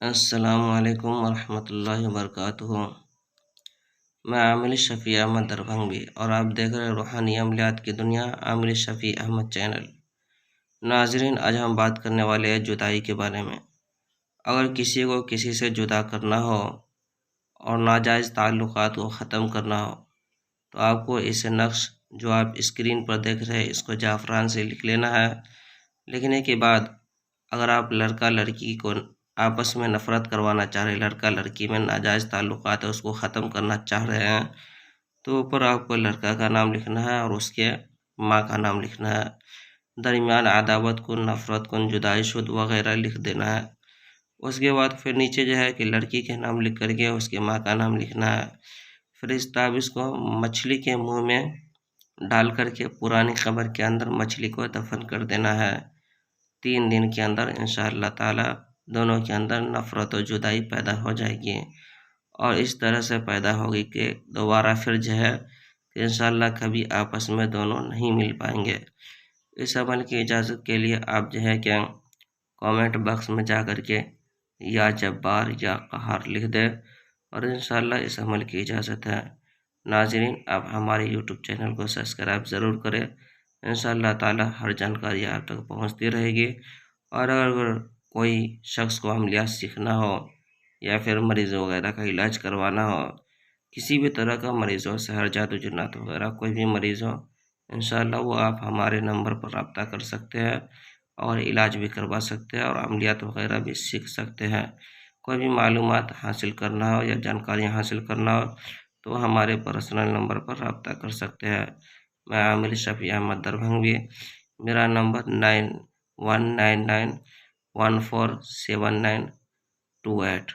السلام علیکم ورحمۃ اللہ وبرکاتہ۔ میں عامر شفیع احمد دربھنگی اور آپ دیکھ رہے ہیں روحانی عملیات کی دنیا عامر شفیع احمد چینل۔ ناظرین، آج ہم بات کرنے والے ہیں جدائی کے بارے میں۔ اگر کسی کو کسی سے جدا کرنا ہو اور ناجائز تعلقات کو ختم کرنا ہو تو آپ کو اسے نقش جو آپ اسکرین پر دیکھ رہے ہیں اس کو جعفران سے لکھ لینا ہے۔ لکھنے کے بعد اگر آپ لڑکا لڑکی کو آپس میں نفرت کروانا چاہ رہے ہیں، لڑکا لڑکی میں ناجائز تعلقات ہے اس کو ختم کرنا چاہ رہے ہیں، تو اوپر آپ کو لڑکا کا نام لکھنا ہے اور اس کے ماں کا نام لکھنا ہے۔ درمیان عداوت کن، نفرت کن، جدائی شد وغیرہ لکھ دینا ہے۔ اس کے بعد پھر نیچے جو ہے کہ لڑکی کے نام لکھ کر کے اس کے ماں کا نام لکھنا ہے۔ پھر اس تعویذ کو مچھلی کے منہ میں ڈال کر کے پرانی قبر کے اندر مچھلی کو دفن کر دینا ہے۔ 3 دن کے اندر انشاءاللہ تعالی دونوں کے اندر نفرت و جدائی پیدا ہو جائے گی، اور اس طرح سے پیدا ہوگی کہ دوبارہ پھر جو ہے کہ انشاءاللہ کبھی آپس میں دونوں نہیں مل پائیں گے۔ اس عمل کی اجازت کے لیے آپ جو ہے کہ کامنٹ باکس میں جا کر کے یا جبار یا قہار لکھ دیں، اور انشاءاللہ اس عمل کی اجازت ہے۔ ناظرین، آپ ہمارے یوٹیوب چینل کو سبسکرائب ضرور کریں۔ انشاءاللہ تعالی ہر جانکاری آپ تک پہنچتی رہے گی، اور اگر کوئی شخص کو عملیات سیکھنا ہو یا پھر مریض وغیرہ کا علاج کروانا ہو، کسی بھی طرح کا مریض ہو، سحر جادو جنات وغیرہ کوئی بھی مریض ہو، انشاءاللہ وہ آپ ہمارے نمبر پر رابطہ کر سکتے ہیں اور علاج بھی کروا سکتے ہیں اور عملیات وغیرہ بھی سیکھ سکتے ہیں۔ کوئی بھی معلومات حاصل کرنا ہو یا جانکاریاں حاصل کرنا ہو تو ہمارے پرسنل نمبر پر رابطہ کر سکتے ہیں۔ میں عامر شفیع احمد دربھنگی، میرا نمبر 9199147928۔